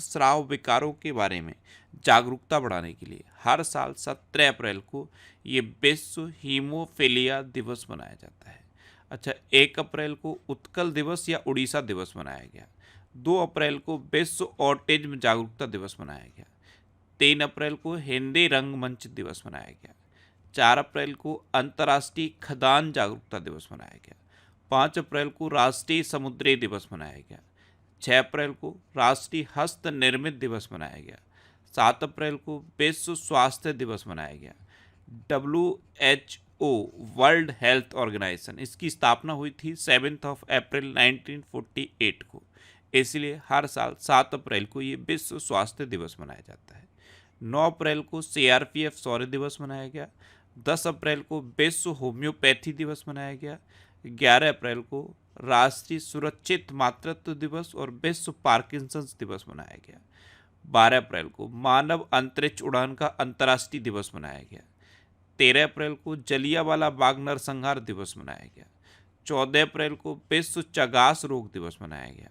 रक्तस्राव विकारों के बारे में जागरूकता बढ़ाने के लिए हर साल 17 अप्रैल को ये विश्व हीमोफीलिया दिवस मनाया जाता है। अच्छा, 1 अप्रैल को उत्कल दिवस या उड़ीसा दिवस मनाया गया। 2 अप्रैल को विश्व ऑटिज्म जागरूकता दिवस मनाया गया। 3 अप्रैल को हिंदी रंगमंच दिवस मनाया गया। 4 अप्रैल को अंतर्राष्ट्रीय खदान जागरूकता दिवस मनाया गया। 5 अप्रैल को राष्ट्रीय समुद्री दिवस मनाया गया। 6 अप्रैल को राष्ट्रीय हस्त निर्मित दिवस मनाया गया। 7 अप्रैल को विश्व स्वास्थ्य दिवस मनाया गया। WHO वर्ल्ड हेल्थ ऑर्गेनाइजेशन, इसकी स्थापना हुई थी 7 अप्रैल 1948 को, इसलिए हर साल 7 अप्रैल को ये विश्व स्वास्थ्य दिवस मनाया जाता है। 9 अप्रैल को CRPF शौर्य दिवस मनाया गया। 10 अप्रैल को विश्व होम्योपैथी दिवस मनाया गया। 11 अप्रैल को राष्ट्रीय सुरक्षित मातृत्व दिवस और विश्व पार्किंसंस दिवस मनाया गया। 12 अप्रैल को मानव अंतरिक्ष उड़ान का अंतर्राष्ट्रीय दिवस मनाया गया। 13 अप्रैल को जलियांवाला बाग नरसंहार दिवस मनाया गया। 14 अप्रैल को विश्व चगास रोग दिवस मनाया गया।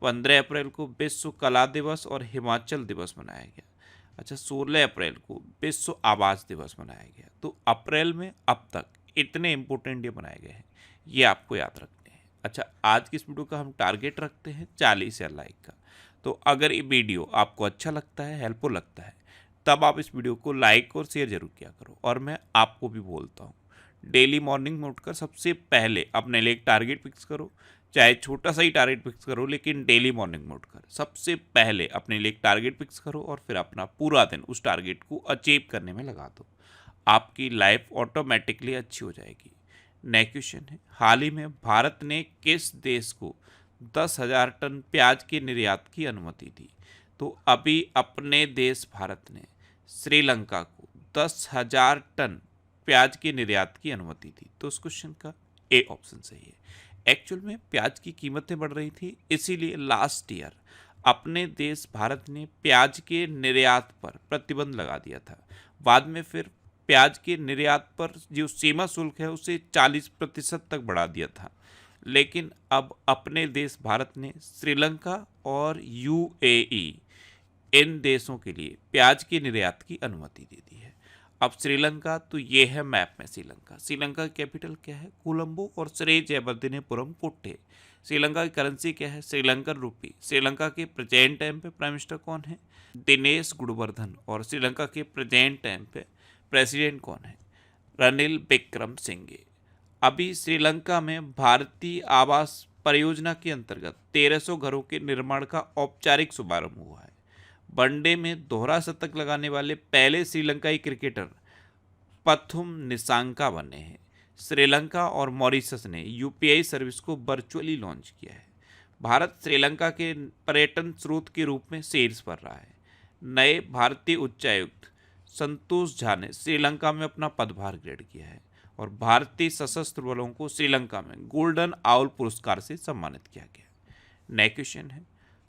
15 अप्रैल को विश्व कला दिवस और हिमाचल दिवस मनाया गया। अच्छा, 16 अप्रैल को विश्व आवास दिवस मनाया गया। तो अप्रैल में अब तक इतने इंपॉर्टेंट डे बनाए गए हैं, ये आपको याद रखने हैं। अच्छा, आज की इस वीडियो का हम टारगेट रखते हैं 40,000 लाइक का। तो अगर ये वीडियो आपको अच्छा लगता है, हेल्पफुल लगता है, तब आप इस वीडियो को लाइक और शेयर जरूर किया करो। और मैं आपको भी बोलता हूँ, डेली मॉर्निंग में उठकर सबसे पहले अपने लिए एक टारगेट फिक्स करो, चाहे छोटा सा ही टारगेट फिक्स करो, लेकिन डेली मॉर्निंग में उठकर सबसे पहले अपने लिए एक टारगेट फिक्स करो और फिर अपना पूरा दिन उस टारगेट को अचीव करने में लगा दो। आपकी लाइफ ऑटोमेटिकली अच्छी हो जाएगी। नेक्स्ट क्वेश्चन है, हाल ही में भारत ने किस देश को 10,000 टन प्याज के निर्यात की अनुमति दी? तो अभी अपने देश भारत ने श्रीलंका को 10,000 टन प्याज के निर्यात की अनुमति दी। तो उस क्वेश्चन का ए ऑप्शन सही है। एक्चुअल में प्याज की कीमतें बढ़ रही थी, इसीलिए लास्ट ईयर अपने देश भारत ने प्याज के निर्यात पर प्रतिबंध लगा दिया था। बाद में फिर प्याज के निर्यात पर जो सीमा शुल्क है उसे 40% तक बढ़ा दिया था। लेकिन अब अपने देश भारत ने श्रीलंका और UAE इन देशों के लिए प्याज के निर्यात की अनुमति दे दी है। अब श्रीलंका, तो ये है मैप में श्रीलंका। श्रीलंका की कैपिटल क्या है? कोलंबो और श्री जयवर्धनेपुरम कोट्टे। श्रीलंका की करेंसी क्या है? श्रीलंकन रुपी। श्रीलंका के प्रेजेंट टाइम पे प्राइम मिनिस्टर कौन है? दिनेश गुणवर्धन। और श्रीलंका के प्रेजेंट टाइम पे प्रेसिडेंट कौन है? रनिल विक्रमसिंघे। अभी श्रीलंका में भारतीय आवास परियोजना के अंतर्गत 1300 घरों के निर्माण का औपचारिक शुभारंभ हुआ है। वनडे में दोहरा शतक लगाने वाले पहले श्रीलंकाई क्रिकेटर पथुम निसांका बने हैं। श्रीलंका और मॉरिशस ने UPI सर्विस को वर्चुअली लॉन्च किया है। भारत श्रीलंका के पर्यटन स्रोत के रूप में शीर्ष पर रहा है। नए भारतीय उच्चायुक्त संतोष झा ने श्रीलंका में अपना पदभार ग्रहण किया है और भारतीय सशस्त्र बलों को श्रीलंका में गोल्डन आउल पुरस्कार से सम्मानित किया गया। नेक्स्ट क्वेश्चन है,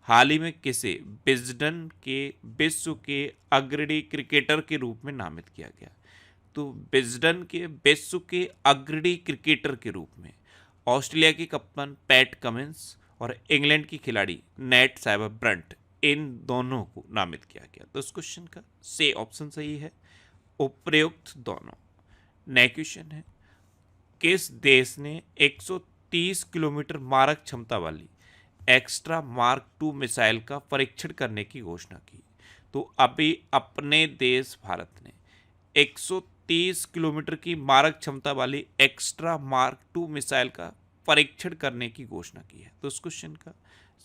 हाल ही में किसे विजडन के विश्व के अग्रणी क्रिकेटर के रूप में नामित किया गया? तो विजडन के विश्व के अग्रणी क्रिकेटर के रूप में ऑस्ट्रेलिया के कप्तान पैट कमिंस और इंग्लैंड की खिलाड़ी नेट साइबर ब्रंट, इन दोनों को नामित किया गया। तो इस क्वेश्चन का से ऑप्शन सही है, उपयुक्त दोनों। नेक्स्ट क्वेश्चन है, किस देश ने 130 किलोमीटर मारक क्षमता वाली एक्स्ट्रा मार्क 2 मिसाइल का परीक्षण करने की घोषणा की? तो अभी अपने देश भारत ने 130 किलोमीटर की मारक क्षमता वाली एक्स्ट्रा मार्क 2 मिसाइल का परीक्षण करने की घोषणा की है। तो इस क्वेश्चन का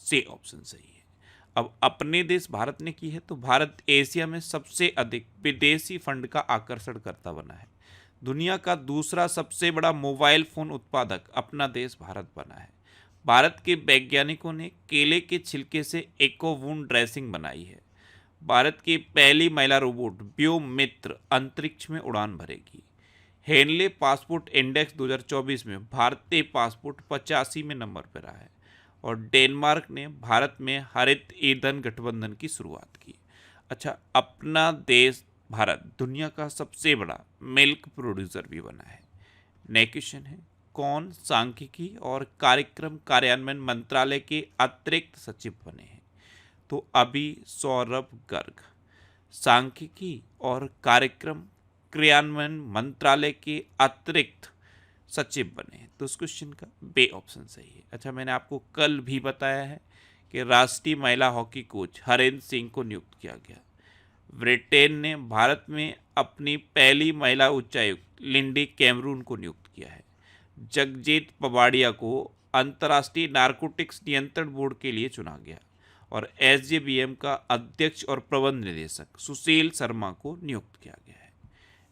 से ऑप्शन सही है। अब अपने देश भारत ने की है, तो भारत एशिया में सबसे अधिक विदेशी फंड का आकर्षण करता बना है। दुनिया का दूसरा सबसे बड़ा मोबाइल फोन उत्पादक अपना देश भारत बना है। भारत के वैज्ञानिकों ने केले के छिलके से इकोवून ड्रेसिंग बनाई है। भारत की पहली महिला रोबोट व्योममित्र अंतरिक्ष में उड़ान भरेगी। हेनले पासपोर्ट इंडेक्स 2024 में भारतीय पासपोर्ट 85 में नंबर पर रहा है और डेनमार्क ने भारत में हरित ईंधन गठबंधन की शुरुआत की। अच्छा, अपना देश भारत दुनिया का सबसे बड़ा मिल्क प्रोड्यूसर भी बना है। नेक्स्ट क्वेश्चन है, कौन सांख्यिकी और कार्यक्रम कार्यान्वयन मंत्रालय के अतिरिक्त सचिव बने हैं? तो अभी सौरभ गर्ग सांख्यिकी और कार्यक्रम क्रियान्वयन मंत्रालय के अतिरिक्त सचिव बने हैं। तो उस क्वेश्चन का बे ऑप्शन सही है। अच्छा, मैंने आपको कल भी बताया है कि राष्ट्रीय महिला हॉकी कोच हरेंद्र सिंह को नियुक्त किया गया। ब्रिटेन ने भारत में अपनी पहली महिला उच्चायुक्त लिंडी कैमरून को नियुक्त किया है। जगजीत पवाड़िया को अंतर्राष्ट्रीय नारकोटिक्स नियंत्रण बोर्ड के लिए चुना गया और एसजेबीएम का अध्यक्ष और प्रबंध निदेशक सुशील शर्मा को नियुक्त किया गया है।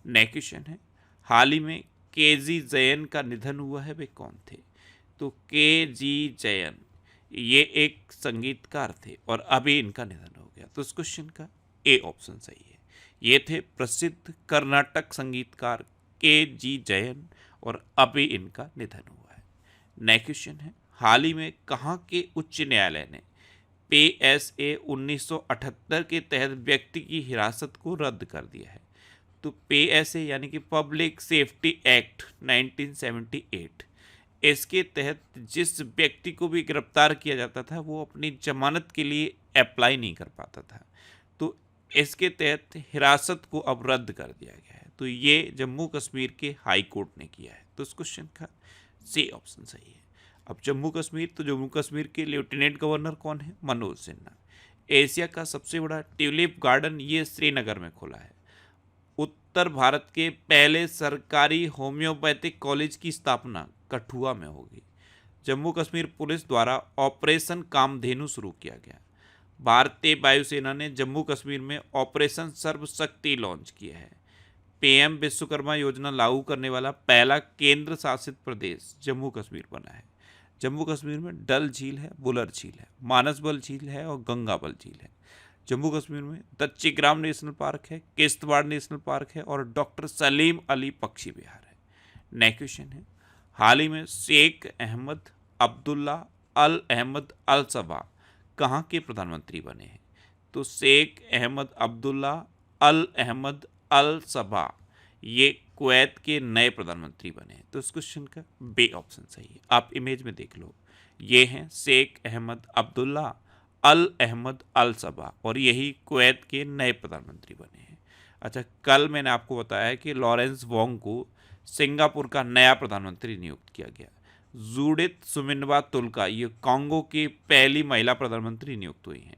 नेक्स्ट क्वेश्चन है, हाल ही में केजी जयन का निधन हुआ है, वे कौन थे? तो केजी जयन ये एक संगीतकार थे और अभी इनका निधन हो गया। तो इस क्वेश्चन का ए ऑप्शन सही है। ये थे प्रसिद्ध कर्नाटक संगीतकार केजी जयन और अभी इनका निधन हुआ है। नेक्स्ट क्वेश्चन है, हाल ही में कहाँ के उच्च न्यायालय ने PSA 1978 के तहत व्यक्ति की हिरासत को रद्द कर दिया है? तो PSA यानी कि पब्लिक सेफ्टी एक्ट 1978, इसके तहत जिस व्यक्ति को भी गिरफ्तार किया जाता था वो अपनी जमानत के लिए अप्लाई नहीं कर पाता था। तो इसके तहत हिरासत को अब रद्द कर दिया गया है। तो ये जम्मू कश्मीर के हाई कोर्ट ने किया है। तो इस क्वेश्चन का सी ऑप्शन सही है। अब जम्मू कश्मीर, तो जम्मू कश्मीर के लेफ्टिनेंट गवर्नर कौन है? मनोज सिन्हा। एशिया का सबसे बड़ा ट्यूलिप गार्डन ये श्रीनगर में खुला है। उत्तर भारत के पहले सरकारी होम्योपैथिक कॉलेज की स्थापना कठुआ में होगी। जम्मू कश्मीर पुलिस द्वारा ऑपरेशन कामधेनु शुरू किया गया। भारतीय वायुसेना ने जम्मू कश्मीर में ऑपरेशन सर्वशक्ति लॉन्च किया है। पीएम विश्वकर्मा योजना लागू करने वाला पहला केंद्र शासित प्रदेश जम्मू कश्मीर बना है। जम्मू कश्मीर में डल झील है, बुलर झील है, मानसबल झील है और गंगाबल झील है। जम्मू कश्मीर में दच्चीग्राम नेशनल पार्क है, किश्तवाड़ नेशनल पार्क है और डॉक्टर सलीम अली पक्षी विहार है। नेक्स्ट क्वेश्चन है, हाल ही में शेख अहमद अब्दुल्ला अल अहमद अल सबा कहाँ के प्रधानमंत्री बने हैं? तो शेख अहमद अब्दुल्ला अल अहमद अल सबा ये कुवैत के नए प्रधानमंत्री बने हैं। तो इस क्वेश्चन का बे ऑप्शन सही है। आप इमेज में देख लो, ये हैं शेख अहमद अब्दुल्ला अल अहमद अल सबा और यही कुवैत के नए प्रधानमंत्री बने हैं। अच्छा, कल मैंने आपको बताया है कि लॉरेंस वोंग को सिंगापुर का नया प्रधानमंत्री नियुक्त किया गया। जूडिथ सुमिनवा तुलका ये कांगो की पहली महिला प्रधानमंत्री नियुक्त हुई हैं।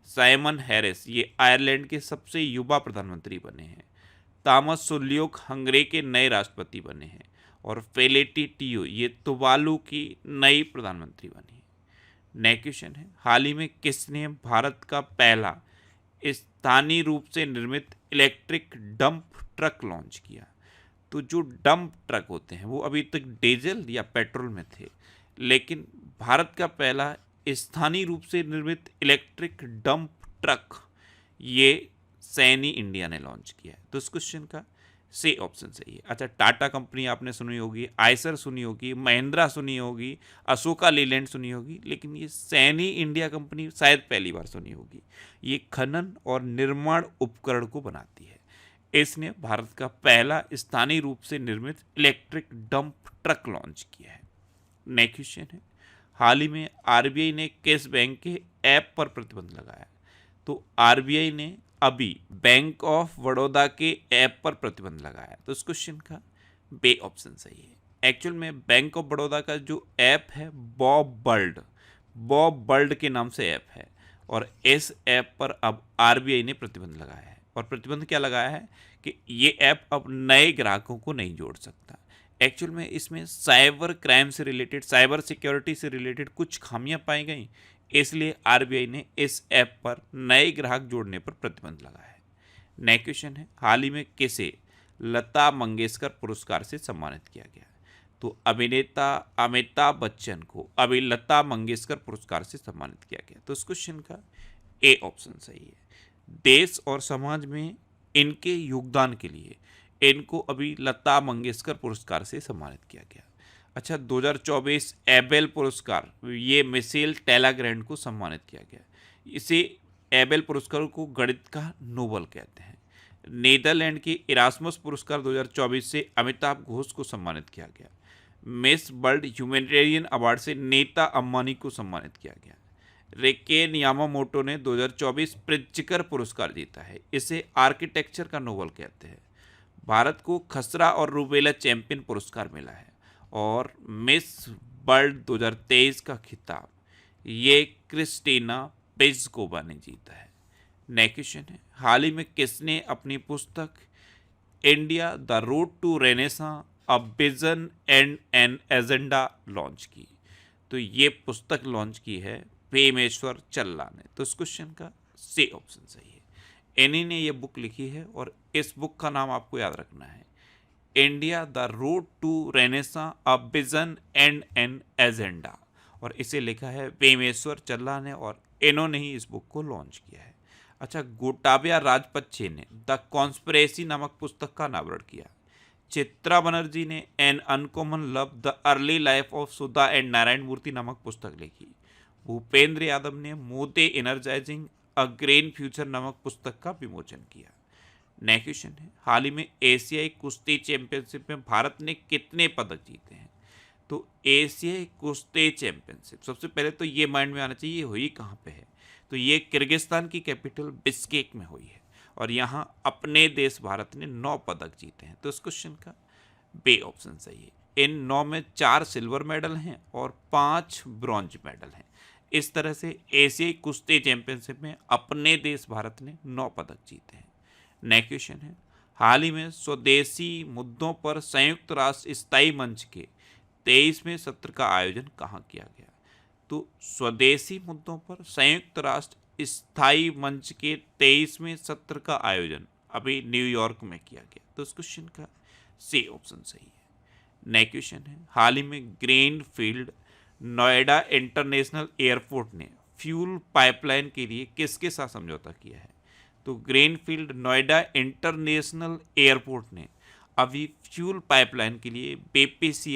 साइमन हैरिस ये आयरलैंड के सबसे युवा प्रधानमंत्री बने हैं। तामस सुल्योक हंगरी के नए राष्ट्रपति बने हैं और फेलेटी टियो ये तुवालू की नई प्रधानमंत्री बनी है। नेक्स्ट क्वेश्चन है, हाल ही में किसने भारत का पहला स्थानीय रूप से निर्मित इलेक्ट्रिक डंप ट्रक लॉन्च किया? तो जो डंप ट्रक होते हैं वो अभी तक डीजल या पेट्रोल में थे, लेकिन भारत का पहला स्थानीय रूप से निर्मित इलेक्ट्रिक डंप ट्रक ये सैनी इंडिया ने लॉन्च किया है। तो इस क्वेश्चन का सी ऑप्शन सही है। अच्छा, टाटा कंपनी आपने सुनी होगी, आयसर सुनी होगी, महिंद्रा सुनी होगी, अशोका लीलैंड सुनी होगी, लेकिन ये सैनी इंडिया कंपनी शायद पहली बार सुनी होगी। ये खनन और निर्माण उपकरण को बनाती है। इसने भारत का पहला स्थानीय रूप से निर्मित इलेक्ट्रिक डंप ट्रक लॉन्च किया है। नेक्स्ट क्वेश्चन है, हाल ही में आरबीआई ने किस बैंक के ऐप पर प्रतिबंध लगाया? तो आरबीआई ने अभी बैंक ऑफ बड़ौदा के ऐप पर प्रतिबंध लगाया। तो इस क्वेश्चन का बे ऑप्शन सही है। एक्चुअल में बैंक ऑफ बड़ौदा का जो ऐप है बॉब बर्ड के नाम से ऐप है और इस ऐप पर अब आरबीआई ने प्रतिबंध लगाया है। और प्रतिबंध क्या लगाया है कि ये ऐप अब नए ग्राहकों को नहीं जोड़ सकता। एक्चुअल में इसमें साइबर क्राइम से रिलेटेड, साइबर सिक्योरिटी से रिलेटेड कुछ खामियां पाई गई, इसलिए आरबीआई ने इस ऐप पर नए ग्राहक जोड़ने पर प्रतिबंध लगाया है। नेक्स्ट क्वेश्चन है, हाल ही में किसे लता मंगेशकर पुरस्कार से सम्मानित किया गया? तो अभिनेता अमिताभ बच्चन को अभी लता मंगेशकर पुरस्कार से सम्मानित किया गया। तो इस क्वेश्चन का ए ऑप्शन सही है। देश और समाज में इनके योगदान के लिए इनको अभी लता मंगेशकर पुरस्कार से सम्मानित किया गया। अच्छा, 2024 एबेल पुरस्कार ये मिशेल टेलाग्रैंड को सम्मानित किया गया। इसे एबेल पुरस्कार को गणित का नोबेल कहते हैं। नीदरलैंड की इरास्मस पुरस्कार 2024 से अमिताभ घोष को सम्मानित किया गया। मिस वर्ल्ड ह्यूमैनिटेरियन अवार्ड से नीता अंबानी को सम्मानित किया गया। रेकेन यामामोटो ने 2024 प्रित्जकर पुरस्कार जीता है। इसे आर्किटेक्चर का नोबेल कहते हैं। भारत को खसरा और रूबेला चैंपियन पुरस्कार मिला है। और मिस वर्ल्ड 2023 का खिताब ये क्रिस्टीना पेस्कोवा ने जीता है। नेक्स्ट क्वेश्चन है, हाल ही में किसने अपनी पुस्तक India the road to renaissance a vision and an agenda launch की? तो ये पुस्तक लॉन्च की है पेमेश्वर चल्ला ने। तो इस क्वेश्चन का सी ऑप्शन सही है। इन्हीं ने ये बुक लिखी है और इस बुक का नाम आपको याद रखना है, India the road to renaissance a vision and an agenda, और इसे लिखा है पेमेश्वर चल्ला ने और इन्होंने ही इस बुक को लॉन्च किया है। अच्छा, गोटाबिया राजपक्षे ने द कॉन्स्पिरेसी नामक पुस्तक का अनावरण किया। चित्रा बनर्जी ने an uncommon love the early life of Sudha and Narayana Murthy नामक पुस्तक लिखी। भूपेंद्र यादव ने Modi energising a green future नामक पुस्तक का विमोचन किया। नेक्स्ट क्वेश्चन है, हाल ही में एशियाई कुश्ती चैंपियनशिप में भारत ने कितने पदक जीते हैं? तो एशियाई कुश्ती चैंपियनशिप, सबसे पहले तो ये माइंड में आना चाहिए ये हुई कहाँ पे है। तो ये किर्गिस्तान की कैपिटल बिश्केक में हुई है और यहाँ अपने देश भारत ने 9 पदक जीते हैं। तो इस क्वेश्चन का बे ऑप्शन सही है। इन 9 में 4 सिल्वर मेडल हैं और 5 ब्रॉन्ज मेडल हैं। इस तरह से एशियाई कुश्ती चैंपियनशिप में अपने देश भारत ने 9 पदक जीते हैं। नेक्स्ट क्वेश्चन है, हाल ही में स्वदेशी मुद्दों पर संयुक्त राष्ट्र स्थायी मंच के 23वें सत्र का आयोजन कहाँ किया गया? तो स्वदेशी मुद्दों पर संयुक्त राष्ट्र स्थायी मंच के 23वें सत्र का आयोजन अभी न्यूयॉर्क में किया गया। तो इस क्वेश्चन का सी ऑप्शन सही है। नेक्स्ट क्वेश्चन है, हाल ही में ग्रीनफील्ड नोएडा इंटरनेशनल एयरपोर्ट ने फ्यूल पाइपलाइन के लिए किसके साथ समझौता किया है? तो ग्रीनफील्ड नोएडा इंटरनेशनल एयरपोर्ट ने अभी फ्यूल पाइपलाइन के लिए बीपीसीएल